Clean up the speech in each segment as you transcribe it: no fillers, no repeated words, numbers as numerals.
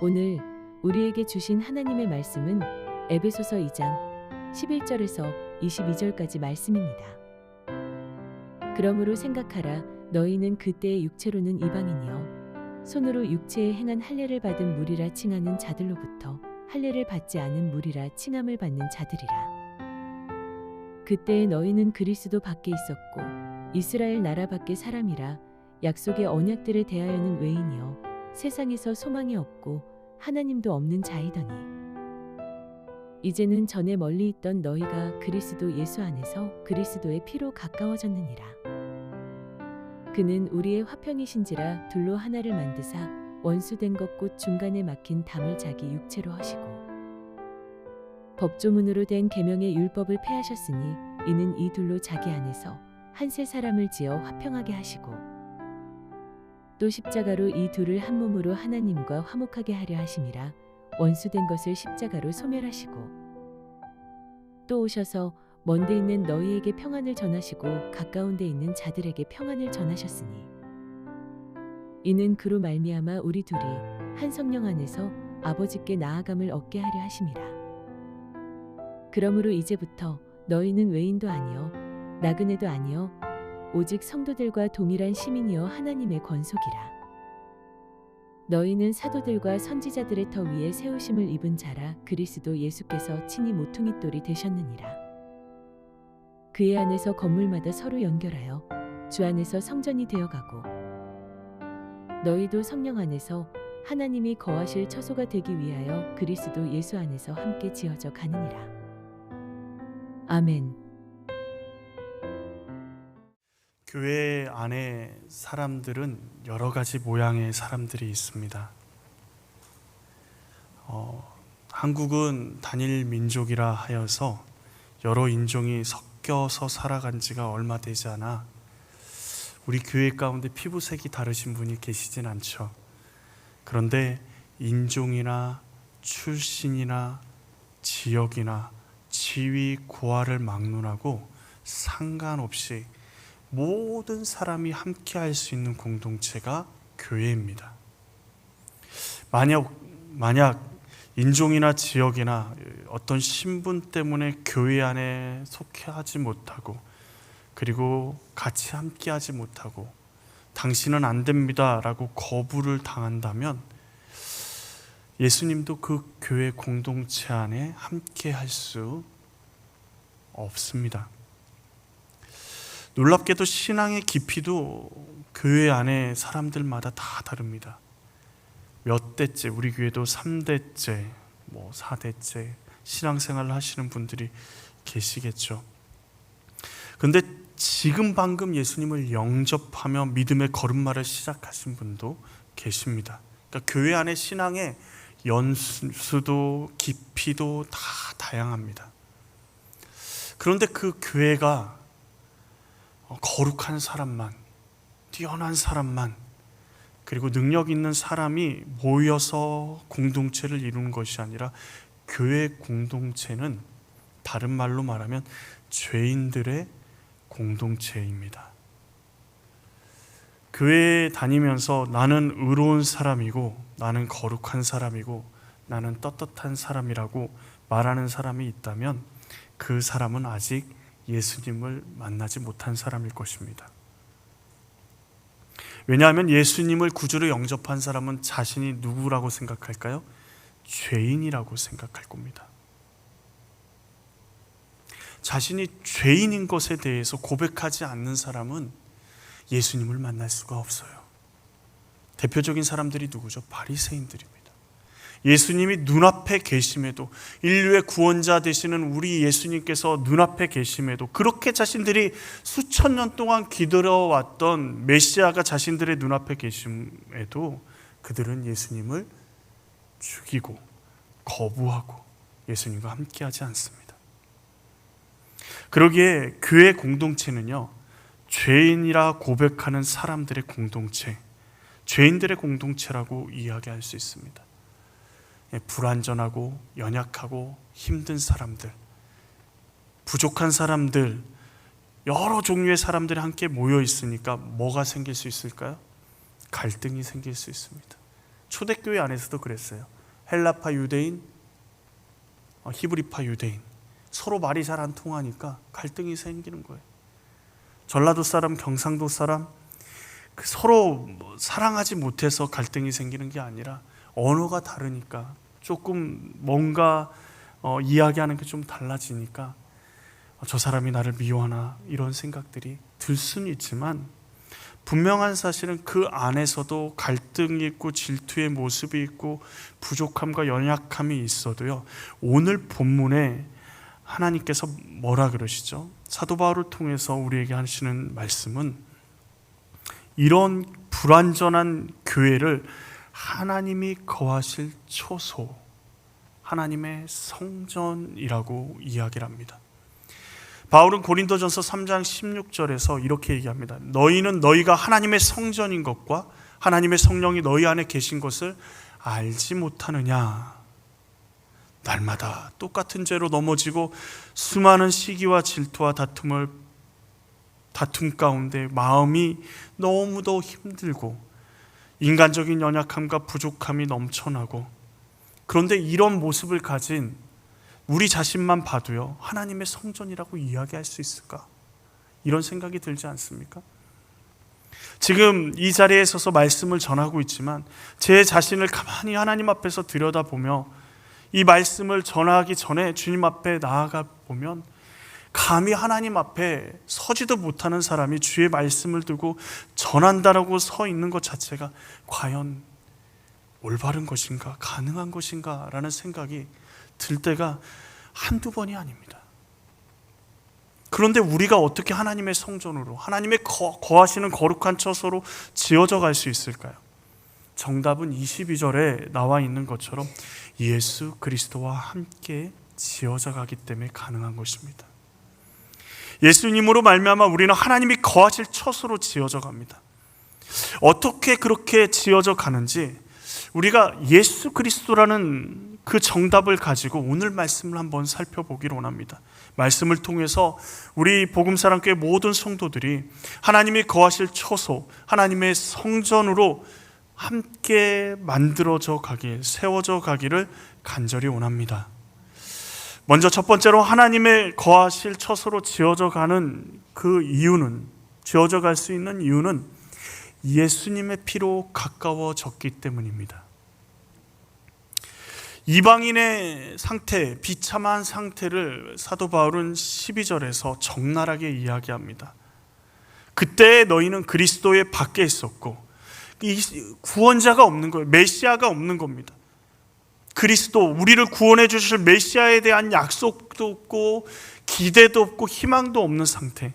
오늘 우리에게 주신 하나님의 말씀은 에베소서 2장 11절에서 22절까지 말씀입니다. 그러므로 생각하라. 너희는 그때의 육체로는 이방인이요 손으로 육체에 행한 할례를 받은 무리라 칭하는 자들로부터 할례를 받지 않은 무리라 칭함을 받는 자들이라. 그때에 너희는 그리스도 밖에 있었고 이스라엘 나라 밖의 사람이라 약속의 언약들에 대하여는 외인이요 세상에서 소망이 없고 하나님도 없는 자이더니 이제는 전에 멀리 있던 너희가 그리스도 예수 안에서 그리스도의 피로 가까워졌느니라. 그는 우리의 화평이신지라 둘로 하나를 만드사 원수된 것 곧 중간에 막힌 담을 자기 육체로 하시고 법조문으로 된 계명의 율법을 폐하셨으니 이는 이 둘로 자기 안에서 한 새 사람을 지어 화평하게 하시고 또 십자가로 이 둘을 한 몸으로 하나님과 화목하게 하려 하심이라. 원수된 것을 십자가로 소멸하시고 또 오셔서 먼데 있는 너희에게 평안을 전하시고 가까운 데 있는 자들에게 평안을 전하셨으니 이는 그로 말미암아 우리 둘이 한 성령 안에서 아버지께 나아감을 얻게 하려 하심이라. 그러므로 이제부터 너희는 외인도 아니요 나그네도 아니요 오직 성도들과 동일한 시민이요 하나님의 권속이라. 너희는 사도들과 선지자들의 터 위에 세우심을 입은 자라. 그리스도 예수께서 친히 모퉁이 돌이 되셨느니라. 그의 안에서 건물마다 서로 연결하여 주 안에서 성전이 되어가고 너희도 성령 안에서 하나님이 거하실 처소가 되기 위하여 그리스도 예수 안에서 함께 지어져 가느니라. 아멘. 교회 안에 사람들은 여러 가지 모양의 사람들이 있습니다. 한국은 단일 민족이라 하여서 여러 인종이 섞여서 살아간 지가 얼마 되지 않아 우리 교회 가운데 피부색이 다르신 분이 계시진 않죠. 그런데 인종이나 출신이나 지역이나 지위, 고하를 막론하고 상관없이 모든 사람이 함께 할 수 있는 공동체가 교회입니다. 만약 인종이나 지역이나 어떤 신분 때문에 교회 안에 속해 하지 못하고 그리고 같이 함께 하지 못하고 당신은 안 됩니다 라고 거부를 당한다면 예수님도 그 교회 공동체 안에 함께 할 수 없습니다. 놀랍게도 신앙의 깊이도 교회 안에 사람들마다 다 다릅니다. 몇 대째, 우리 교회도 3대째, 4대째 신앙생활을 하시는 분들이 계시겠죠. 그런데 지금 방금 예수님을 영접하며 믿음의 걸음마를 시작하신 분도 계십니다. 그러니까 교회 안에 신앙의 연수도 깊이도 다 다양합니다. 그런데 그 교회가 거룩한 사람만, 뛰어난 사람만, 그리고 능력 있는 사람이 모여서 공동체를 이루는 것이 아니라 교회 공동체는 다른 말로 말하면 죄인들의 공동체입니다. 교회에 다니면서 나는 의로운 사람이고 나는 거룩한 사람이고 나는 떳떳한 사람이라고 말하는 사람이 있다면 그 사람은 아직 예수님을 만나지 못한 사람일 것입니다. 왜냐하면 예수님을 구주로 영접한 사람은 자신이 누구라고 생각할까요? 죄인이라고 생각할 겁니다. 자신이 죄인인 것에 대해서 고백하지 않는 사람은 예수님을 만날 수가 없어요. 대표적인 사람들이 누구죠? 바리새인들입니다. 예수님이 눈앞에 계심에도, 인류의 구원자 되시는 우리 예수님께서 눈앞에 계심에도, 그렇게 자신들이 수천 년 동안 기다려왔던 메시아가 자신들의 눈앞에 계심에도 그들은 예수님을 죽이고 거부하고 예수님과 함께하지 않습니다. 그러기에 교회 공동체는요, 죄인이라 고백하는 사람들의 공동체, 죄인들의 공동체라고 이야기할 수 있습니다. 불완전하고 연약하고 힘든 사람들, 부족한 사람들, 여러 종류의 사람들이 함께 모여 있으니까 뭐가 생길 수 있을까요? 갈등이 생길 수 있습니다. 초대교회 안에서도 그랬어요. 헬라파 유대인, 히브리파 유대인, 서로 말이 잘 안 통하니까 갈등이 생기는 거예요. 전라도 사람, 경상도 사람, 서로 사랑하지 못해서 갈등이 생기는 게 아니라 언어가 다르니까 조금 뭔가 이야기하는 게 좀 달라지니까 저 사람이 나를 미워하나 이런 생각들이 들 수는 있지만, 분명한 사실은 그 안에서도 갈등이 있고 질투의 모습이 있고 부족함과 연약함이 있어도요, 오늘 본문에 하나님께서 뭐라 그러시죠? 사도 바울을 통해서 우리에게 하시는 말씀은 이런 불완전한 교회를 하나님이 거하실 초소, 하나님의 성전이라고 이야기를 합니다. 바울은 고린도전서 3장 16절에서 이렇게 얘기합니다. 너희는 너희가 하나님의 성전인 것과 하나님의 성령이 너희 안에 계신 것을 알지 못하느냐. 날마다 똑같은 죄로 넘어지고 수많은 시기와 질투와 다툼 가운데 마음이 너무도 힘들고 인간적인 연약함과 부족함이 넘쳐나고, 그런데 이런 모습을 가진 우리 자신만 봐도요, 하나님의 성전이라고 이야기할 수 있을까? 이런 생각이 들지 않습니까? 지금 이 자리에 서서 말씀을 전하고 있지만 제 자신을 가만히 하나님 앞에서 들여다보며 이 말씀을 전하기 전에 주님 앞에 나아가 보면 감히 하나님 앞에 서지도 못하는 사람이 주의 말씀을 들고 전한다라고 서 있는 것 자체가 과연 올바른 것인가, 가능한 것인가 라는 생각이 들 때가 한두 번이 아닙니다. 그런데 우리가 어떻게 하나님의 성전으로, 하나님의 거하시는 거룩한 처소로 지어져 갈 수 있을까요? 정답은 22절에 나와 있는 것처럼 예수 그리스도와 함께 지어져 가기 때문에 가능한 것입니다. 예수님으로 말미암아 우리는 하나님이 거하실 처소로 지어져 갑니다. 어떻게 그렇게 지어져 가는지 우리가 예수 그리스도라는 그 정답을 가지고 오늘 말씀을 한번 살펴보기를 원합니다. 말씀을 통해서 우리 복음사랑교회 모든 성도들이 하나님이 거하실 처소, 하나님의 성전으로 함께 만들어져 가길, 세워져 가기를 간절히 원합니다. 먼저 첫 번째로 하나님의 거하실 처소로 지어져 가는 그 이유는, 지어져 갈 수 있는 이유는 예수님의 피로 가까워졌기 때문입니다. 이방인의 상태, 비참한 상태를 사도 바울은 12절에서 적나라하게 이야기합니다. 그때 너희는 그리스도의 밖에 있었고, 이 구원자가 없는 거예요. 메시아가 없는 겁니다. 그리스도, 우리를 구원해 주실 메시아에 대한 약속도 없고 기대도 없고 희망도 없는 상태.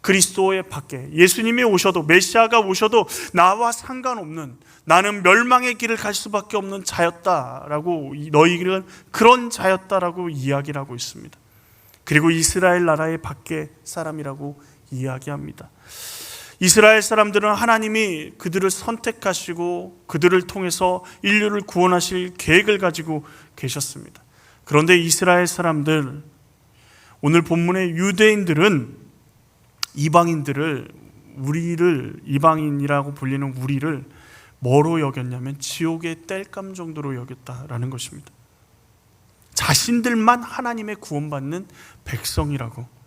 그리스도의 밖에, 예수님이 오셔도, 메시아가 오셔도 나와 상관없는, 나는 멸망의 길을 갈 수밖에 없는 자였다라고, 너희는 그런 자였다라고 이야기를 하고 있습니다. 그리고 이스라엘 나라의 밖에 사람이라고 이야기합니다. 이스라엘 사람들은 하나님이 그들을 선택하시고 그들을 통해서 인류를 구원하실 계획을 가지고 계셨습니다. 그런데 이스라엘 사람들, 오늘 본문의 유대인들은 이방인들을, 우리를, 이방인이라고 불리는 우리를 뭐로 여겼냐면 지옥의 땔감 정도로 여겼다라는 것입니다. 자신들만 하나님의 구원받는 백성이라고.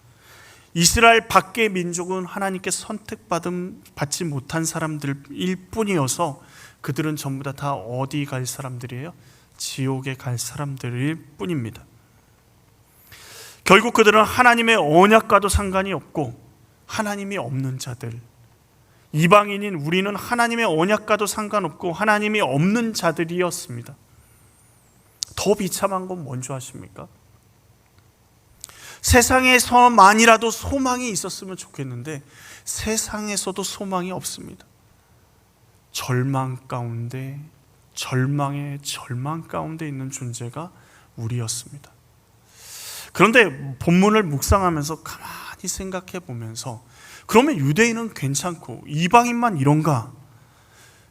이스라엘 밖의 민족은 하나님께 선택받지 못한 사람들일 뿐이어서 그들은 전부 다 어디 갈 사람들이에요? 지옥에 갈 사람들일 뿐입니다. 결국 그들은 하나님의 언약과도 상관이 없고 하나님이 없는 자들, 이방인인 우리는 하나님의 언약과도 상관없고 하나님이 없는 자들이었습니다. 더 비참한 건 뭔지 아십니까? 세상에서만이라도 소망이 있었으면 좋겠는데 세상에서도 소망이 없습니다. 절망 가운데, 절망의 절망 가운데 있는 존재가 우리였습니다. 그런데 본문을 묵상하면서 가만히 생각해 보면서, 그러면 유대인은 괜찮고 이방인만 이런가?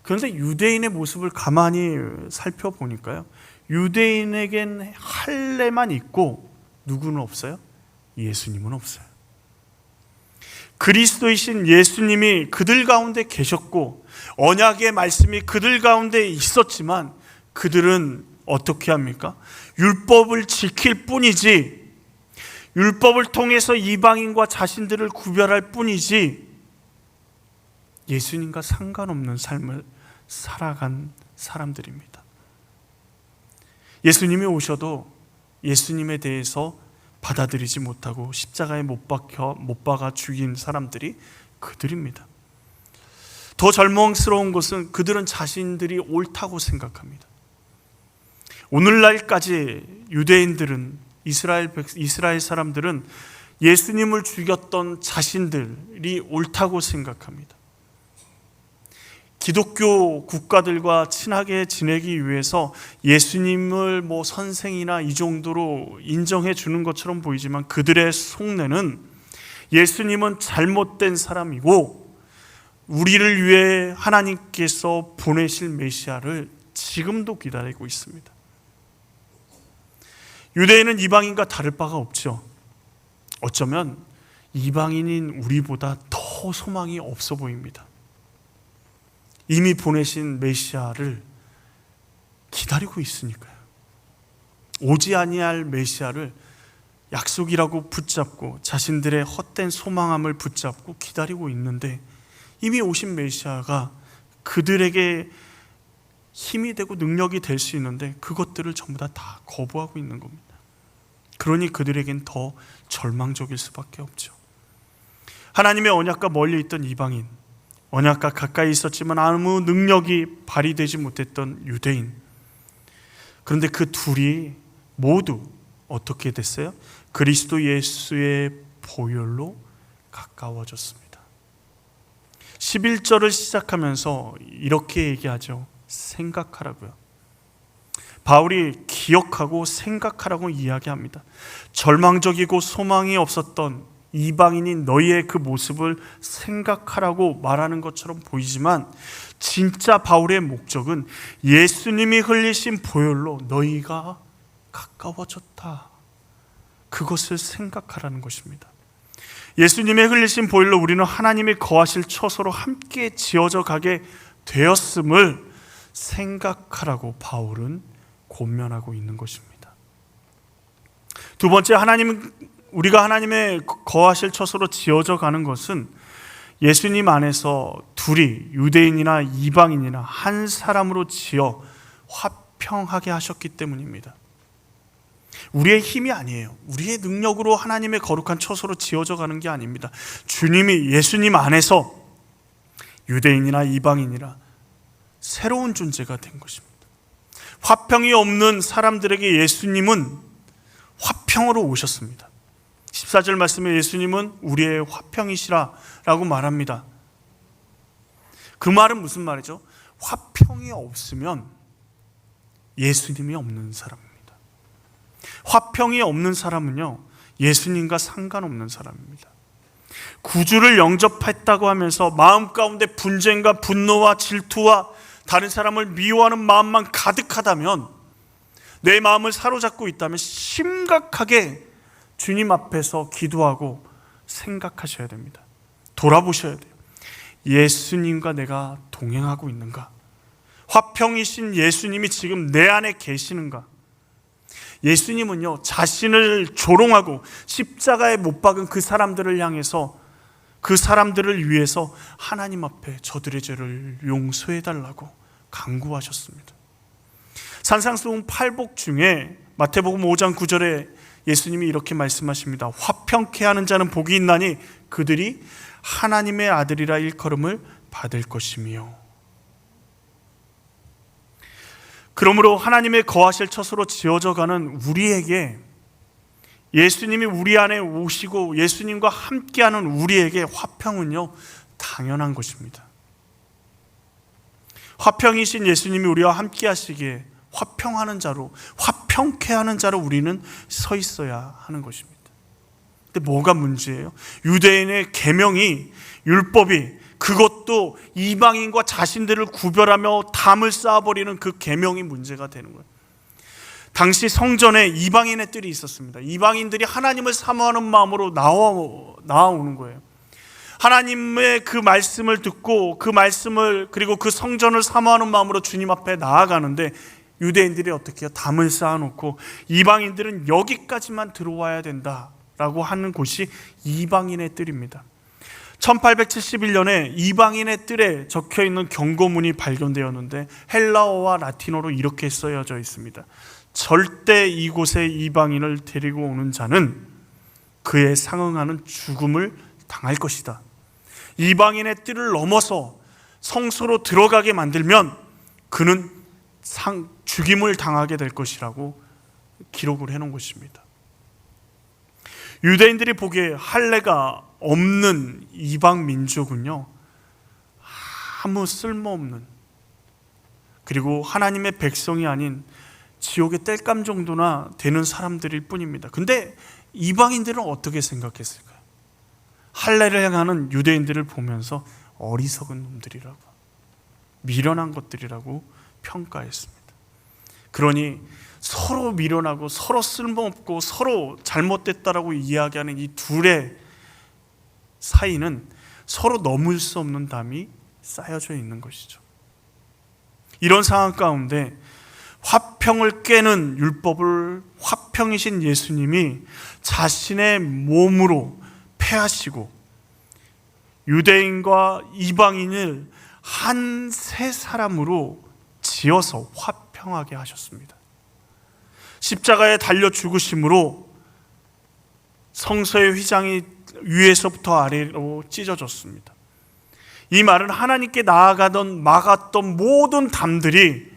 그런데 유대인의 모습을 가만히 살펴보니까요, 유대인에겐 할례만 있고 누구는 없어요? 예수님은 없어요. 그리스도이신 예수님이 그들 가운데 계셨고 언약의 말씀이 그들 가운데 있었지만 그들은 어떻게 합니까? 율법을 지킬 뿐이지, 율법을 통해서 이방인과 자신들을 구별할 뿐이지 예수님과 상관없는 삶을 살아간 사람들입니다. 예수님이 오셔도 예수님에 대해서 받아들이지 못하고 십자가에 못 박아 죽인 사람들이 그들입니다. 더 절망스러운 것은 그들은 자신들이 옳다고 생각합니다. 오늘날까지 유대인들은, 이스라엘 사람들은 예수님을 죽였던 자신들이 옳다고 생각합니다. 기독교 국가들과 친하게 지내기 위해서 예수님을 선생이나 이 정도로 인정해 주는 것처럼 보이지만 그들의 속내는 예수님은 잘못된 사람이고 우리를 위해 하나님께서 보내실 메시아를 지금도 기다리고 있습니다. 유대인은 이방인과 다를 바가 없죠. 어쩌면 이방인인 우리보다 더 소망이 없어 보입니다. 이미 보내신 메시아를 기다리고 있으니까요. 오지 아니할 메시아를 약속이라고 붙잡고 자신들의 헛된 소망함을 붙잡고 기다리고 있는데 이미 오신 메시아가 그들에게 힘이 되고 능력이 될 수 있는데 그것들을 전부 다 거부하고 있는 겁니다. 그러니 그들에겐 더 절망적일 수밖에 없죠. 하나님의 언약과 멀리 있던 이방인, 언약과 가까이 있었지만 아무 능력이 발휘되지 못했던 유대인, 그런데 그 둘이 모두 어떻게 됐어요? 그리스도 예수의 보혈로 가까워졌습니다. 11절을 시작하면서 이렇게 얘기하죠. 생각하라고요. 바울이 기억하고 생각하라고 이야기합니다. 절망적이고 소망이 없었던 이방인인 너희의 그 모습을 생각하라고 말하는 것처럼 보이지만 진짜 바울의 목적은 예수님이 흘리신 보혈로 너희가 가까워졌다, 그것을 생각하라는 것입니다. 예수님의 흘리신 보혈로 우리는 하나님이 거하실 처소로 함께 지어져 가게 되었음을 생각하라고 바울은 권면하고 있는 것입니다. 두 번째, 우리가 하나님의 거하실 처소로 지어져 가는 것은 예수님 안에서 둘이 유대인이나 이방인이나 한 사람으로 지어 화평하게 하셨기 때문입니다. 우리의 힘이 아니에요. 우리의 능력으로 하나님의 거룩한 처소로 지어져 가는 게 아닙니다. 주님이 예수님 안에서 유대인이나 이방인이나 새로운 존재가 된 것입니다. 화평이 없는 사람들에게 예수님은 화평으로 오셨습니다. 14절 말씀에 예수님은 우리의 화평이시라 라고 말합니다. 그 말은 무슨 말이죠? 화평이 없으면 예수님이 없는 사람입니다. 화평이 없는 사람은요, 예수님과 상관없는 사람입니다. 구주를 영접했다고 하면서 마음 가운데 분쟁과 분노와 질투와 다른 사람을 미워하는 마음만 가득하다면, 내 마음을 사로잡고 있다면 심각하게 주님 앞에서 기도하고 생각하셔야 됩니다. 돌아보셔야 돼요. 예수님과 내가 동행하고 있는가? 화평이신 예수님이 지금 내 안에 계시는가? 예수님은요, 자신을 조롱하고 십자가에 못 박은 그 사람들을 향해서, 그 사람들을 위해서 하나님 앞에 저들의 죄를 용서해 달라고 간구하셨습니다. 산상수훈 8복 중에 마태복음 5장 9절에 예수님이 이렇게 말씀하십니다. 화평케 하는 자는 복이 있나니 그들이 하나님의 아들이라 일컬음을 받을 것이며. 그러므로 하나님의 거하실 처소로 지어져가는 우리에게, 예수님이 우리 안에 오시고 예수님과 함께하는 우리에게 화평은요, 당연한 것입니다. 화평이신 예수님이 우리와 함께 하시기에 화평하는 자로, 화평케 하는 자로 우리는 서 있어야 하는 것입니다. 근데 뭐가 문제예요? 유대인의 계명이, 율법이, 그것도 이방인과 자신들을 구별하며 담을 쌓아버리는 그 계명이 문제가 되는 거예요. 당시 성전에 이방인의 뜰이 있었습니다. 이방인들이 하나님을 사모하는 마음으로 나와오는 거예요. 하나님의 그 말씀을 듣고 그 말씀을 그리고 그 성전을 사모하는 마음으로 주님 앞에 나아가는데 유대인들이 어떻게 해요? 담을 쌓아놓고 이방인들은 여기까지만 들어와야 된다라고 하는 곳이 이방인의 뜰입니다. 1871년에 이방인의 뜰에 적혀있는 경고문이 발견되었는데 헬라어와 라틴어로 이렇게 쓰여져 있습니다. 절대 이곳에 이방인을 데리고 오는 자는 그에 상응하는 죽음을 당할 것이다. 이방인의 뜰을 넘어서 성소로 들어가게 만들면 그는 죽임을 당하게 될 것이라고 기록을 해놓은 것입니다. 유대인들이 보기에 할례가 없는 이방 민족은요, 아무 쓸모없는, 그리고 하나님의 백성이 아닌 지옥의 땔감 정도나 되는 사람들일 뿐입니다. 근데 이방인들은 어떻게 생각했을까요? 할례를 행하는 유대인들을 보면서 어리석은 놈들이라고, 미련한 것들이라고 평가했습니다. 그러니 서로 미련하고 서로 쓸모없고 서로 잘못됐다라고 이야기하는 이 둘의 사이는 서로 넘을 수 없는 담이 쌓여져 있는 것이죠. 이런 상황 가운데 화평을 깨는 율법을 화평이신 예수님이 자신의 몸으로 패하시고 유대인과 이방인을 한 세 사람으로 지어서 화평하게 하셨습니다. 십자가에 달려 죽으심으로 성소의 휘장이 위에서부터 아래로 찢어졌습니다. 이 말은 하나님께 나아가던 막았던 모든 담들이,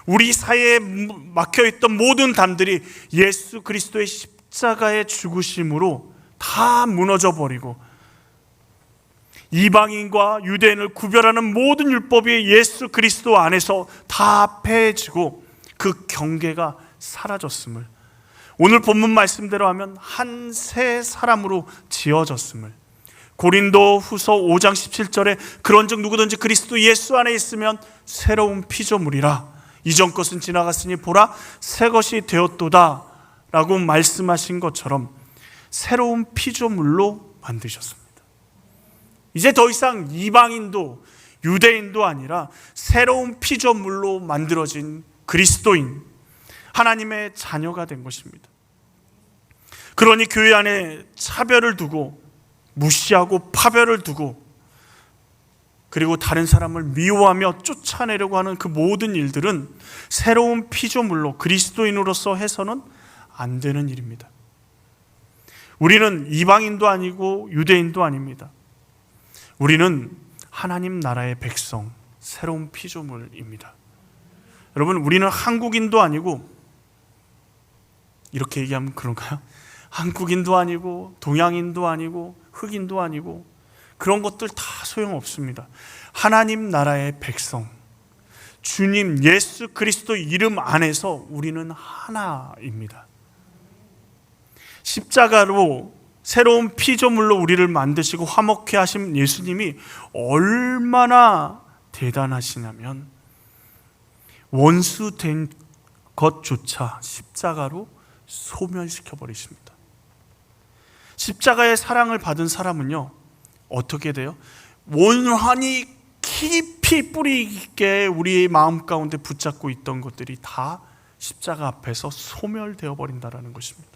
우리 사이에 막혀있던 모든 담들이 예수 그리스도의 십자가의 죽으심으로 다 무너져 버리고 이방인과 유대인을 구별하는 모든 율법이 예수 그리스도 안에서 다 패해지고 그 경계가 사라졌음을, 오늘 본문 말씀대로 하면 한 세 사람으로 지어졌음을, 고린도 후서 5장 17절에 그런즉 누구든지 그리스도 예수 안에 있으면 새로운 피조물이라 이전 것은 지나갔으니 보라 새 것이 되었도다 라고 말씀하신 것처럼 새로운 피조물로 만드셨습니다. 이제 더 이상 이방인도 유대인도 아니라 새로운 피조물로 만들어진 그리스도인, 하나님의 자녀가 된 것입니다. 그러니 교회 안에 차별을 두고 무시하고 파별을 두고 그리고 다른 사람을 미워하며 쫓아내려고 하는 그 모든 일들은 새로운 피조물로 그리스도인으로서 해서는 안 되는 일입니다. 우리는 이방인도 아니고 유대인도 아닙니다. 우리는 하나님 나라의 백성, 새로운 피조물입니다. 여러분, 우리는 한국인도 아니고, 이렇게 얘기하면 그런가요? 한국인도 아니고 동양인도 아니고 흑인도 아니고 그런 것들 다 소용없습니다. 하나님 나라의 백성, 주님 예수 그리스도 이름 안에서 우리는 하나입니다. 십자가로 새로운 피조물로 우리를 만드시고 화목케 하신 예수님이 얼마나 대단하시냐면 원수 된 것조차 십자가로 소멸시켜 버리십니다. 십자가의 사랑을 받은 사람은요, 어떻게 돼요? 원한이 깊이 뿌리 있게 우리의 마음 가운데 붙잡고 있던 것들이 다 십자가 앞에서 소멸되어 버린다는 것입니다.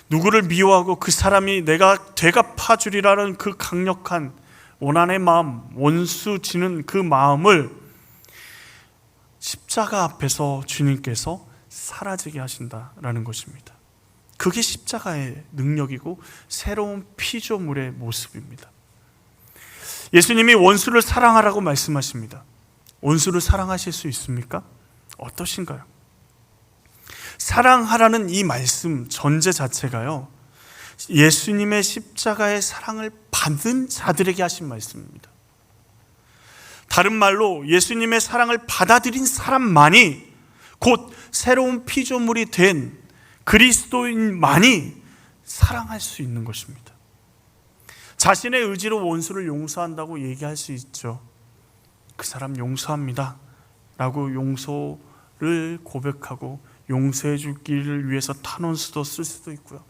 누구를 미워하고 그 사람이 내가 되갚아주리라는 그 강력한 원한의 마음, 원수 지는 그 마음을 십자가 앞에서 주님께서 사라지게 하신다라는 것입니다. 그게 십자가의 능력이고 새로운 피조물의 모습입니다. 예수님이 원수를 사랑하라고 말씀하십니다. 원수를 사랑하실 수 있습니까? 어떠신가요? 사랑하라는 이 말씀 전제 자체가요, 예수님의 십자가의 사랑을 받은 자들에게 하신 말씀입니다. 다른 말로 예수님의 사랑을 받아들인 사람만이, 곧 새로운 피조물이 된 그리스도인만이 사랑할 수 있는 것입니다. 자신의 의지로 원수를 용서한다고 얘기할 수 있죠. 그 사람 용서합니다 라고 용서를 고백하고 용서해 줄 길을 위해서 탄원수도 쓸 수도 있고요,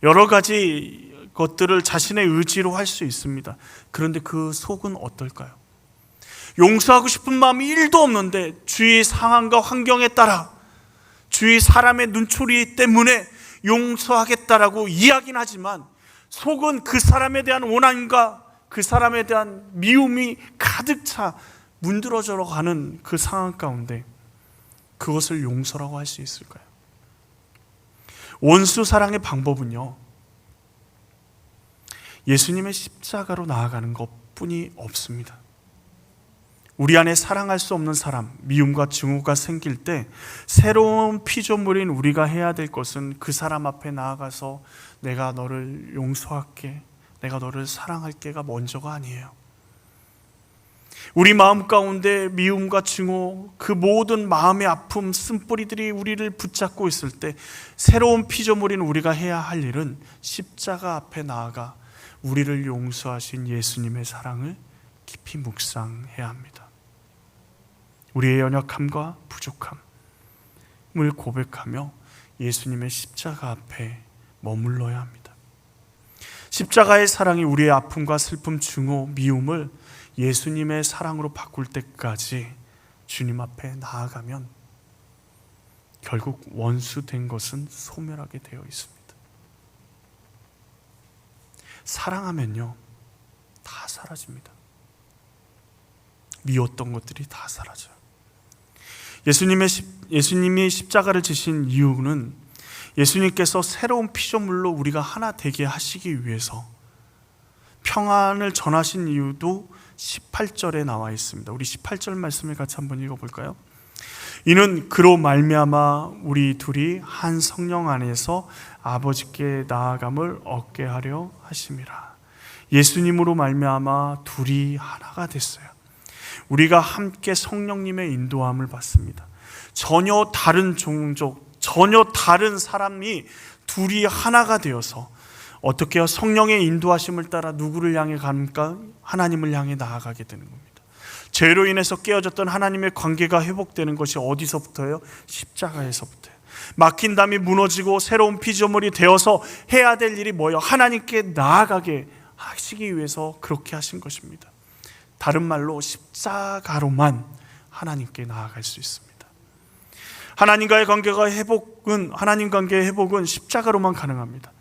여러 가지 것들을 자신의 의지로 할 수 있습니다. 그런데 그 속은 어떨까요? 용서하고 싶은 마음이 1도 없는데 주위 상황과 환경에 따라, 주위 사람의 눈초리 때문에 용서하겠다라고 이야기는 하지만 속은 그 사람에 대한 원한과 그 사람에 대한 미움이 가득 차 문드러져 가는 그 상황 가운데 그것을 용서라고 할 수 있을까요? 원수 사랑의 방법은요, 예수님의 십자가로 나아가는 것뿐이 없습니다. 우리 안에 사랑할 수 없는 사람, 미움과 증오가 생길 때 새로운 피조물인 우리가 해야 될 것은 그 사람 앞에 나아가서 내가 너를 용서할게, 내가 너를 사랑할게가 먼저가 아니에요. 우리 마음 가운데 미움과 증오, 그 모든 마음의 아픔, 쓴뿌리들이 우리를 붙잡고 있을 때 새로운 피조물인 우리가 해야 할 일은 십자가 앞에 나아가 우리를 용서하신 예수님의 사랑을 깊이 묵상해야 합니다. 우리의 연약함과 부족함을 고백하며 예수님의 십자가 앞에 머물러야 합니다. 십자가의 사랑이 우리의 아픔과 슬픔, 증오, 미움을 예수님의 사랑으로 바꿀 때까지 주님 앞에 나아가면 결국 원수된 것은 소멸하게 되어 있습니다. 사랑하면요, 다 사라집니다. 미웠던 것들이 다 사라져요. 예수님이 십자가를 지신 이유는 예수님께서 새로운 피조물로 우리가 하나 되게 하시기 위해서 평안을 전하신 이유도 18절에 나와 있습니다. 우리 18절 말씀을 같이 한번 읽어볼까요? 이는 그로 말미암아 우리 둘이 한 성령 안에서 아버지께 나아감을 얻게 하려 하심이라. 예수님으로 말미암아 둘이 하나가 됐어요. 우리가 함께 성령님의 인도함을 받습니다. 전혀 다른 종족, 전혀 다른 사람이 둘이 하나가 되어서 어떻게 성령의 인도하심을 따라 누구를 향해 갑니까? 하나님을 향해 나아가게 되는 겁니다. 죄로 인해서 깨어졌던 하나님의 관계가 회복되는 것이 어디서부터예요? 십자가에서부터예요. 막힌 담이 무너지고 새로운 피조물이 되어서 해야 될 일이 뭐예요? 하나님께 나아가게 하시기 위해서 그렇게 하신 것입니다. 다른 말로 십자가로만 하나님께 나아갈 수 있습니다. 하나님과의 하나님 관계의 회복은 십자가로만 가능합니다.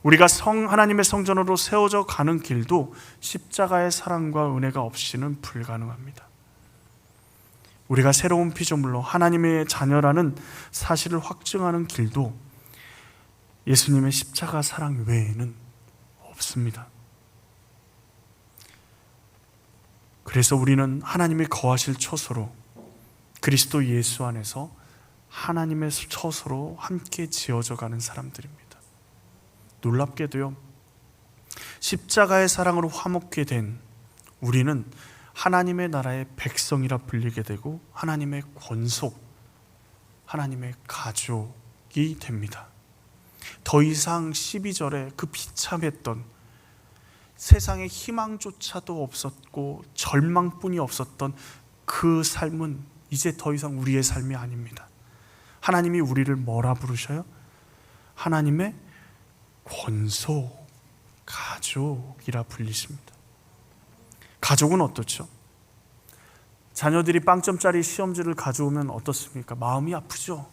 우리가 하나님의 성전으로 세워져 가는 길도 십자가의 사랑과 은혜가 없이는 불가능합니다. 우리가 새로운 피조물로 하나님의 자녀라는 사실을 확증하는 길도 예수님의 십자가 사랑 외에는 없습니다. 그래서 우리는 하나님의 거하실 처소로 그리스도 예수 안에서 하나님의 처소로 함께 지어져 가는 사람들입니다. 놀랍게도요, 십자가의 사랑으로 화목게 된 우리는 하나님의 나라의 백성이라 불리게 되고 하나님의 권속, 하나님의 가족이 됩니다. 더 이상 12절에 그 비참했던 세상에 희망조차도 없었고 절망뿐이 없었던 그 삶은 이제 더 이상 우리의 삶이 아닙니다. 하나님이 우리를 뭐라 부르셔요? 하나님의 권속, 가족이라 불리십니다. 가족은 어떻죠? 자녀들이 빵점짜리 시험지를 가져오면 어떻습니까? 마음이 아프죠.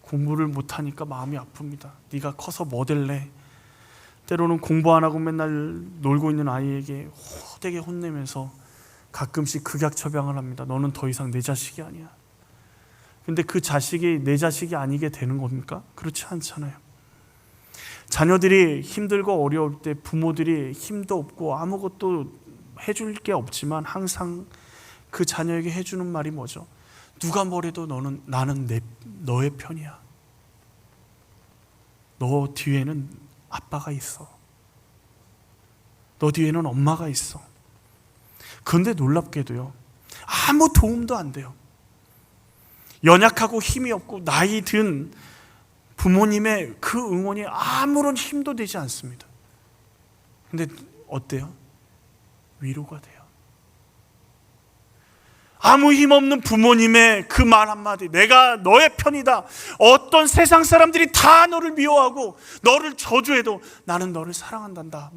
공부를 못하니까 마음이 아픕니다. 네가 커서 뭐 될래? 때로는 공부 안 하고 맨날 놀고 있는 아이에게 호되게 혼내면서 가끔씩 극약처방을 합니다. 너는 더 이상 내 자식이 아니야. 근데 그 자식이 내 자식이 아니게 되는 겁니까? 그렇지 않잖아요. 자녀들이 힘들고 어려울 때 부모들이 힘도 없고 아무것도 해줄 게 없지만 항상 그 자녀에게 해주는 말이 뭐죠? 누가 뭐래도 나는 너의 편이야. 너 뒤에는 아빠가 있어. 너 뒤에는 엄마가 있어. 그런데 놀랍게도요, 아무 도움도 안 돼요. 연약하고 힘이 없고 나이 든 부모님의 그 응원이 아무런 힘도 되지 않습니다. 근데 어때요? 위로가 돼요. 아무 힘없는 부모님의 그 말 한마디, 내가 너의 편이다, 어떤 세상 사람들이 다 너를 미워하고 너를 저주해도 나는 너를 사랑한단다,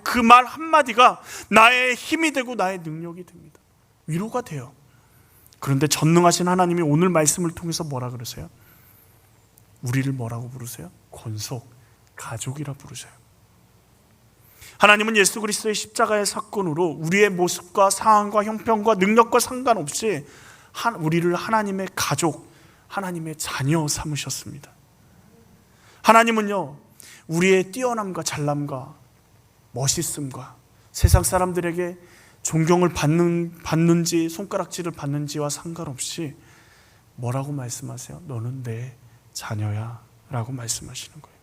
그 말 한마디가 나의 힘이 되고 나의 능력이 됩니다. 위로가 돼요. 그런데 전능하신 하나님이 오늘 말씀을 통해서 뭐라 그러세요? 우리를 뭐라고 부르세요? 권속, 가족이라 부르세요. 하나님은 예수 그리스도의 십자가의 사건으로 우리의 모습과 상황과 형편과 능력과 상관없이 우리를 하나님의 가족, 하나님의 자녀 삼으셨습니다. 하나님은요, 우리의 뛰어남과 잘남과 멋있음과 세상 사람들에게 존경을 받는지 손가락질을 받는지와 상관없이 뭐라고 말씀하세요? 너는 내 자녀야 라고 말씀하시는 거예요.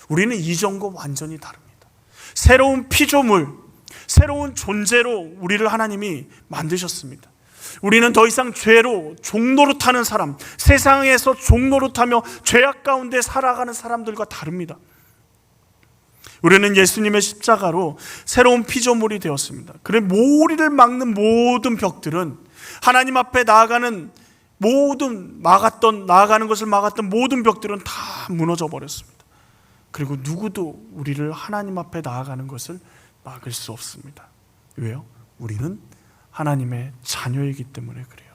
우리는 이전과 완전히 다릅니다. 새로운 피조물, 새로운 존재로 우리를 하나님이 만드셨습니다. 우리는 더 이상 죄로 종노릇하는 사람, 세상에서 종노릇하며 죄악 가운데 살아가는 사람들과 다릅니다. 우리는 예수님의 십자가로 새로운 피조물이 되었습니다. 그래 우리를 막는 모든 벽들은, 하나님 앞에 나아가는 것을 막았던 모든 벽들은 다 무너져 버렸습니다. 그리고 누구도 우리를 하나님 앞에 나아가는 것을 막을 수 없습니다. 왜요? 우리는 하나님의 자녀이기 때문에 그래요.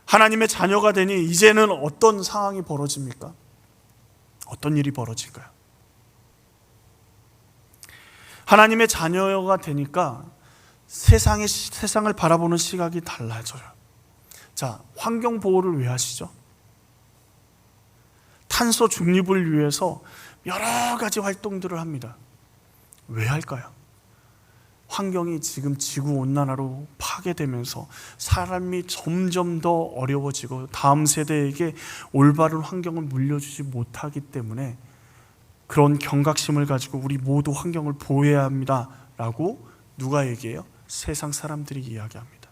하나님의 자녀가 되니 이제는 어떤 상황이 벌어집니까? 어떤 일이 벌어질까요? 하나님의 자녀가 되니까 세상을 바라보는 시각이 달라져요. 자, 환경 보호를 왜 하시죠? 탄소 중립을 위해서 여러 가지 활동들을 합니다. 왜 할까요? 환경이 지금 지구온난화로 파괴되면서 사람이 점점 더 어려워지고 다음 세대에게 올바른 환경을 물려주지 못하기 때문에 그런 경각심을 가지고 우리 모두 환경을 보호해야 합니다 라고 누가 얘기해요? 세상 사람들이 이야기합니다.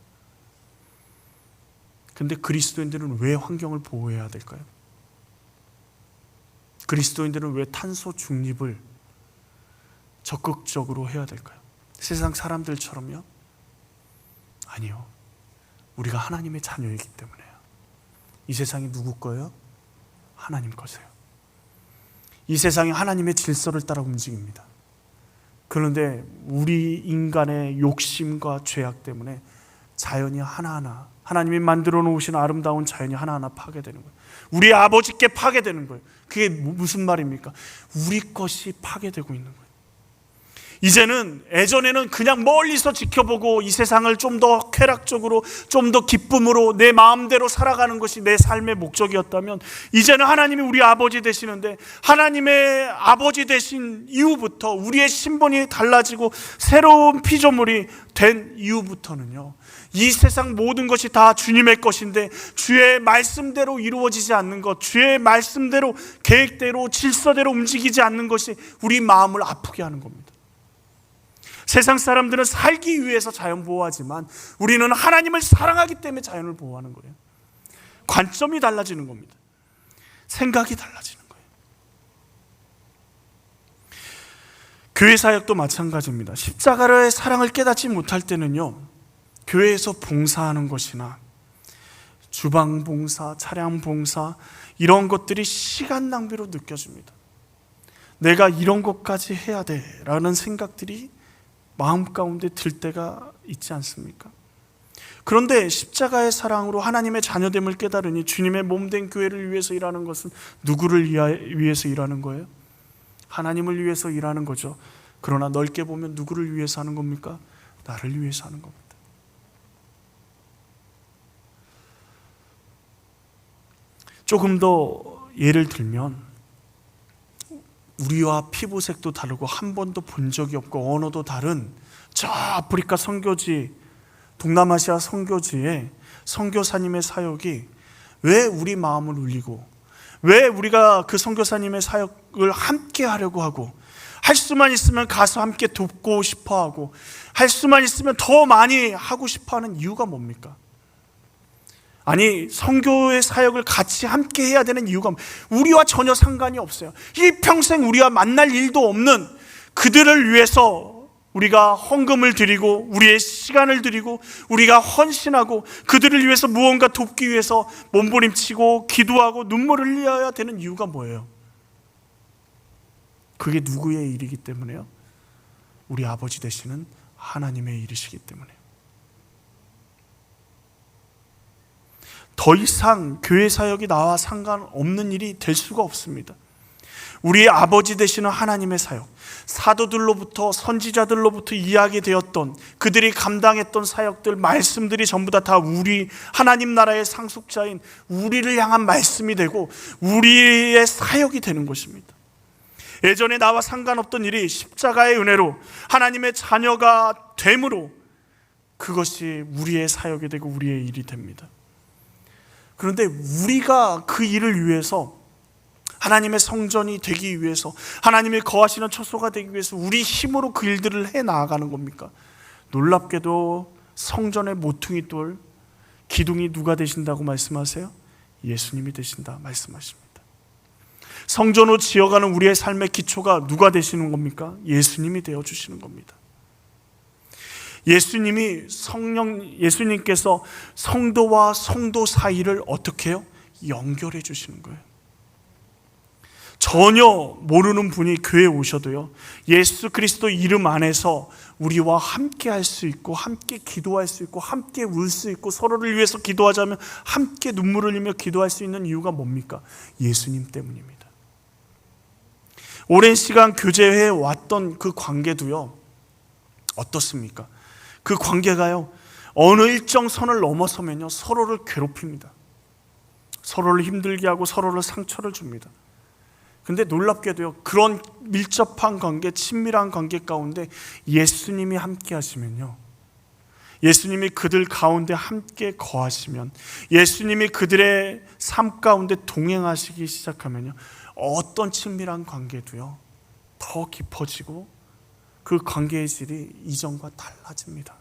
근데 그리스도인들은 왜 환경을 보호해야 될까요? 그리스도인들은 왜 탄소 중립을 적극적으로 해야 될까요? 세상 사람들처럼요? 아니요. 우리가 하나님의 자녀이기 때문에요. 이 세상이 누구 거예요? 하나님 거세요. 이 세상이 하나님의 질서를 따라 움직입니다. 그런데 우리 인간의 욕심과 죄악 때문에 자연이 하나하나, 하나님이 만들어 놓으신 아름다운 자연이 하나하나 파괴되는 거예요. 우리 아버지께 파괴되는 거예요. 그게 무슨 말입니까? 우리 것이 파괴되고 있는 거예요. 이제는, 예전에는 그냥 멀리서 지켜보고 이 세상을 좀 더 쾌락적으로, 좀 더 기쁨으로 내 마음대로 살아가는 것이 내 삶의 목적이었다면, 이제는 하나님이 우리 아버지 되시는데, 하나님의 아버지 되신 이후부터 우리의 신분이 달라지고 새로운 피조물이 된 이후부터는요, 이 세상 모든 것이 다 주님의 것인데 주의 말씀대로 이루어지지 않는 것, 주의 말씀대로, 계획대로, 질서대로 움직이지 않는 것이 우리 마음을 아프게 하는 겁니다. 세상 사람들은 살기 위해서 자연 보호하지만 우리는 하나님을 사랑하기 때문에 자연을 보호하는 거예요. 관점이 달라지는 겁니다. 생각이 달라지는 거예요. 교회 사역도 마찬가지입니다. 십자가의 사랑을 깨닫지 못할 때는요, 교회에서 봉사하는 것이나 주방 봉사, 차량 봉사, 이런 것들이 시간 낭비로 느껴집니다. 내가 이런 것까지 해야 돼 라는 생각들이 마음 가운데 들 때가 있지 않습니까? 그런데 십자가의 사랑으로 하나님의 자녀됨을 깨달으니 주님의 몸된 교회를 위해서 일하는 것은 누구를 위해서 일하는 거예요? 하나님을 위해서 일하는 거죠. 그러나 넓게 보면 누구를 위해서 하는 겁니까? 나를 위해서 하는 겁니다. 조금 더 예를 들면, 우리와 피부색도 다르고 한 번도 본 적이 없고 언어도 다른 저 아프리카 선교지, 동남아시아 선교지에 선교사님의 사역이 왜 우리 마음을 울리고, 왜 우리가 그 선교사님의 사역을 함께 하려고 하고, 할 수만 있으면 가서 함께 돕고 싶어 하고, 할 수만 있으면 더 많이 하고 싶어 하는 이유가 뭡니까? 아니, 선교의 사역을 같이 함께 해야 되는 이유가 우리와 전혀 상관이 없어요. 이 평생 우리와 만날 일도 없는 그들을 위해서 우리가 헌금을 드리고 우리의 시간을 드리고 우리가 헌신하고 그들을 위해서 무언가 돕기 위해서 몸부림치고 기도하고 눈물을 흘려야 되는 이유가 뭐예요? 그게 누구의 일이기 때문에요? 우리 아버지 되시는 하나님의 일이시기 때문에. 더 이상 교회 사역이 나와 상관없는 일이 될 수가 없습니다. 우리의 아버지 되시는 하나님의 사역, 사도들로부터 선지자들로부터 이야기되었던 그들이 감당했던 사역들, 말씀들이 전부 다 우리 하나님 나라의 상속자인 우리를 향한 말씀이 되고 우리의 사역이 되는 것입니다. 예전에 나와 상관없던 일이 십자가의 은혜로 하나님의 자녀가 됨으로 그것이 우리의 사역이 되고 우리의 일이 됩니다. 그런데 우리가 그 일을 위해서, 하나님의 성전이 되기 위해서, 하나님이 거하시는 처소가 되기 위해서 우리 힘으로 그 일들을 해 나아가는 겁니까? 놀랍게도 성전의 모퉁이 돌, 기둥이 누가 되신다고 말씀하세요? 예수님이 되신다 말씀하십니다. 성전으로 지어가는 우리의 삶의 기초가 누가 되시는 겁니까? 예수님이 되어주시는 겁니다. 예수님께서 성도와 성도 사이를 어떻게 해요? 연결해 주시는 거예요. 전혀 모르는 분이 교회에 오셔도요, 예수 그리스도 이름 안에서 우리와 함께 할 수 있고, 함께 기도할 수 있고, 함께 울 수 있고, 서로를 위해서 기도하자면 함께 눈물을 흘리며 기도할 수 있는 이유가 뭡니까? 예수님 때문입니다. 오랜 시간 교제해 왔던 그 관계도요, 어떻습니까? 그 관계가요, 어느 일정 선을 넘어서면요, 서로를 괴롭힙니다. 서로를 힘들게 하고 서로를 상처를 줍니다. 근데 놀랍게도요, 그런 밀접한 관계, 친밀한 관계 가운데 예수님이 함께 하시면요, 예수님이 그들 가운데 함께 거하시면, 예수님이 그들의 삶 가운데 동행하시기 시작하면요, 어떤 친밀한 관계도요, 더 깊어지고 그 관계의 질이 이전과 달라집니다.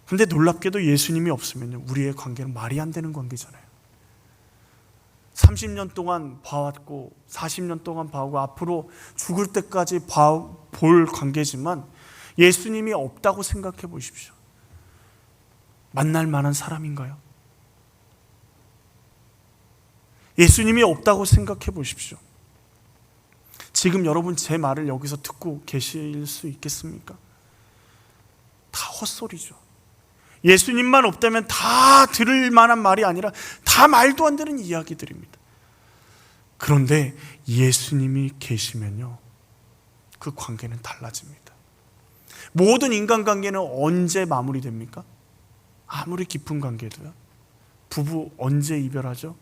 그런데 놀랍게도 예수님이 없으면요, 우리의 관계는 말이 안 되는 관계잖아요. 30년 동안 봐왔고 40년 동안 봐오고 앞으로 죽을 때까지 볼 관계지만 예수님이 없다고 생각해 보십시오. 만날 만한 사람인가요? 예수님이 없다고 생각해 보십시오. 지금 여러분 제 말을 여기서 듣고 계실 수 있겠습니까? 다 헛소리죠. 예수님만 없다면 다 들을 만한 말이 아니라 다 말도 안 되는 이야기들입니다. 그런데 예수님이 계시면요, 그 관계는 달라집니다. 모든 인간관계는 언제 마무리됩니까? 아무리 깊은 관계도요, 부부 언제 이별하죠?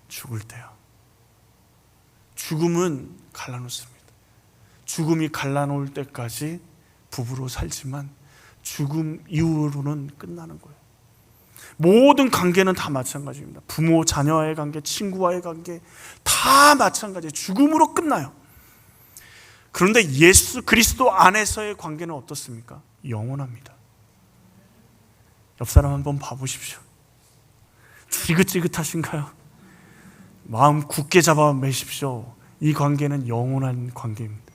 죽을 때요. 죽음은 갈라놓습니다. 죽음이 갈라놓을 때까지 부부로 살지만 죽음 이후로는 끝나는 거예요. 모든 관계는 다 마찬가지입니다. 부모, 자녀와의 관계, 친구와의 관계 다 마찬가지예요. 죽음으로 끝나요. 그런데 예수 그리스도 안에서의 관계는 어떻습니까? 영원합니다. 옆 사람 한번 봐보십시오. 지긋지긋하신가요? 마음 굳게 잡아 매십시오. 이 관계는 영원한 관계입니다.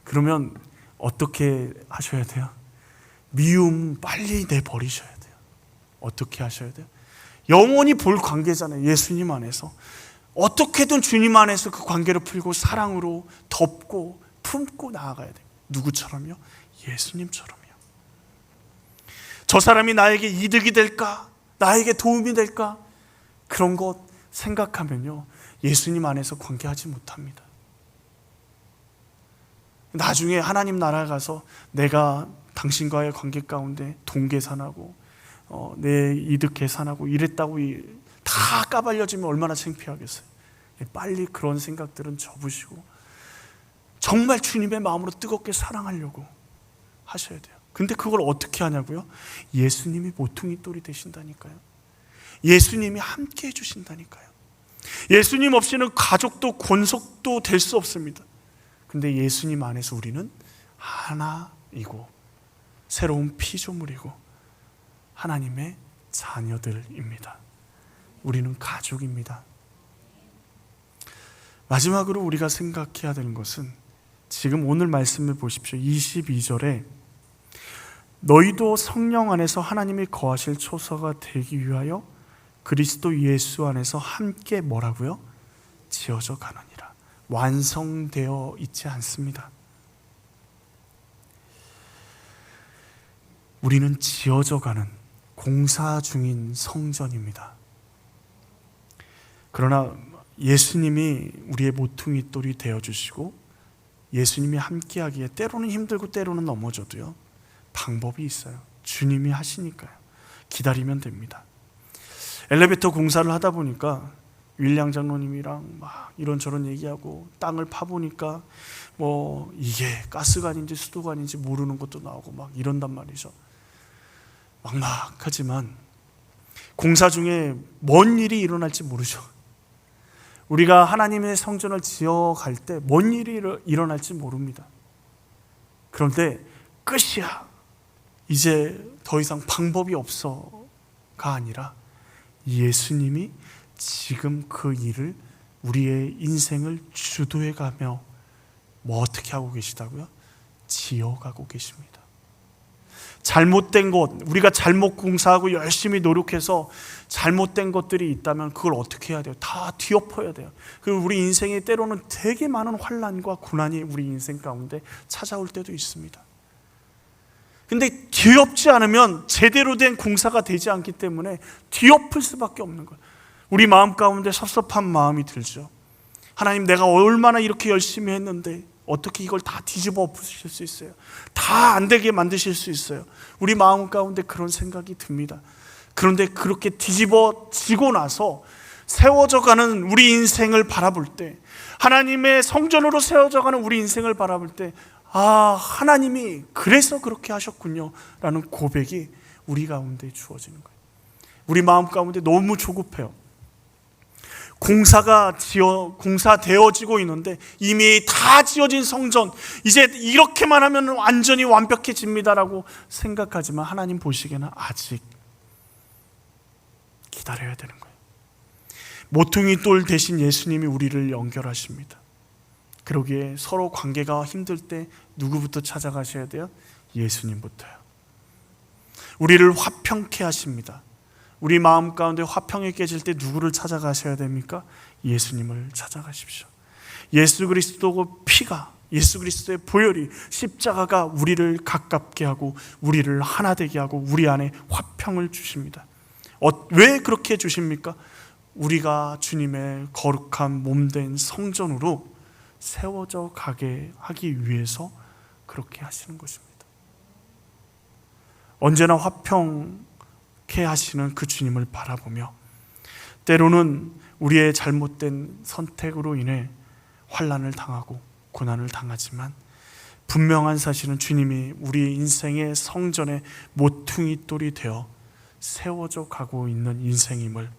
그러면 어떻게 하셔야 돼요? 미움 빨리 내버리셔야 돼요. 어떻게 하셔야 돼요? 영원히 볼 관계잖아요. 예수님 안에서 어떻게든 주님 안에서 그 관계를 풀고 사랑으로 덮고 품고 나아가야 돼요. 누구처럼요? 예수님처럼요. 저 사람이 나에게 이득이 될까? 나에게 도움이 될까? 그런 것 생각하면요, 예수님 안에서 관계하지 못합니다. 나중에 하나님 나라에 가서 내가 당신과의 관계 가운데 돈 계산하고 내 이득 계산하고 이랬다고 다 까발려지면 얼마나 창피하겠어요. 빨리 그런 생각들은 접으시고 정말 주님의 마음으로 뜨겁게 사랑하려고 하셔야 돼요. 근데 그걸 어떻게 하냐고요? 예수님이 모퉁이 돌이 되신다니까요. 예수님이 함께 해주신다니까요. 예수님 없이는 가족도 권속도 될 수 없습니다. 근데 예수님 안에서 우리는 하나이고 새로운 피조물이고 하나님의 자녀들입니다. 우리는 가족입니다. 마지막으로 우리가 생각해야 되는 것은 지금 오늘 말씀을 보십시오. 22절에 너희도 성령 안에서 하나님이 거하실 초소가 되기 위하여 그리스도 예수 안에서 함께 뭐라고요? 지어져 가느니라. 완성되어 있지 않습니다. 우리는 지어져 가는 공사 중인 성전입니다. 그러나 예수님이 우리의 모퉁이 돌이 되어주시고 예수님이 함께하기에 때로는 힘들고 때로는 넘어져도요, 방법이 있어요. 주님이 하시니까요. 기다리면 됩니다. 엘리베이터 공사를 하다 보니까 윌량 장로님이랑 막 이런저런 얘기하고 땅을 파보니까 뭐 이게 가스관인지 수도관인지 모르는 것도 나오고 막 이런단 말이죠. 막막하지만 공사 중에 뭔 일이 일어날지 모르죠. 우리가 하나님의 성전을 지어갈 때 뭔 일이 일어날지 모릅니다. 그런데 끝이야, 이제 더 이상 방법이 없어가 아니라 예수님이 지금 그 일을, 우리의 인생을 주도해가며 뭐 어떻게 하고 계시다고요? 지어가고 계십니다. 잘못된 것, 우리가 잘못 공사하고 열심히 노력해서 잘못된 것들이 있다면 그걸 어떻게 해야 돼요? 다 뒤엎어야 돼요. 그리고 우리 인생에 때로는 되게 많은 환난과 고난이 우리 인생 가운데 찾아올 때도 있습니다. 근데 뒤엎지 않으면 제대로 된 공사가 되지 않기 때문에 뒤엎을 수밖에 없는 거예요. 우리 마음 가운데 섭섭한 마음이 들죠. 하나님, 내가 얼마나 이렇게 열심히 했는데 어떻게 이걸 다 뒤집어 엎으실 수 있어요? 다 안 되게 만드실 수 있어요? 우리 마음 가운데 그런 생각이 듭니다. 그런데 그렇게 뒤집어지고 나서 세워져가는 우리 인생을 바라볼 때, 하나님의 성전으로 세워져가는 우리 인생을 바라볼 때, 아, 하나님이 그래서 그렇게 하셨군요 라는 고백이 우리 가운데 주어지는 거예요. 우리 마음 가운데 너무 조급해요. 공사되어지고 있는데 이미 다 지어진 성전, 이제 이렇게만 하면 완전히 완벽해집니다라고 생각하지만 하나님 보시기에는 아직 기다려야 되는 거예요. 모퉁이 돌 대신 예수님이 우리를 연결하십니다. 그러기에 서로 관계가 힘들 때 누구부터 찾아가셔야 돼요? 예수님부터요. 우리를 화평케 하십니다. 우리 마음 가운데 화평이 깨질 때 누구를 찾아가셔야 됩니까? 예수님을 찾아가십시오. 예수 그리스도의 피가, 예수 그리스도의 보혈이, 십자가가 우리를 가깝게 하고 우리를 하나 되게 하고 우리 안에 화평을 주십니다. 왜 그렇게 주십니까? 우리가 주님의 거룩한 몸된 성전으로 세워져 가게 하기 위해서 그렇게 하시는 것입니다. 언제나 화평케 하시는 그 주님을 바라보며, 때로는 우리의 잘못된 선택으로 인해 환난을 당하고 고난을 당하지만 분명한 사실은 주님이 우리 인생의 성전의 모퉁이 돌이 되어 세워져 가고 있는 인생임을,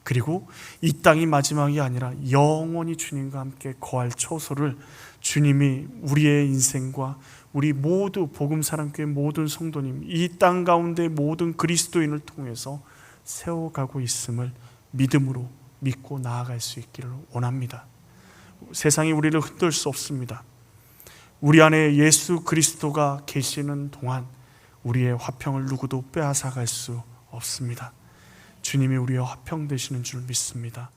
그리고 이 땅이 마지막이 아니라 영원히 주님과 함께 거할 초소를 주님이 우리의 인생과 우리 모두 복음사랑교회 모든 성도님, 이 땅 가운데 모든 그리스도인을 통해서 세워가고 있음을 믿음으로 믿고 나아갈 수 있기를 원합니다. 세상이 우리를 흔들 수 없습니다. 우리 안에 예수 그리스도가 계시는 동안 우리의 화평을 누구도 빼앗아갈 수 없습니다. 주님이 우리의 화평 되시는 줄 믿습니다.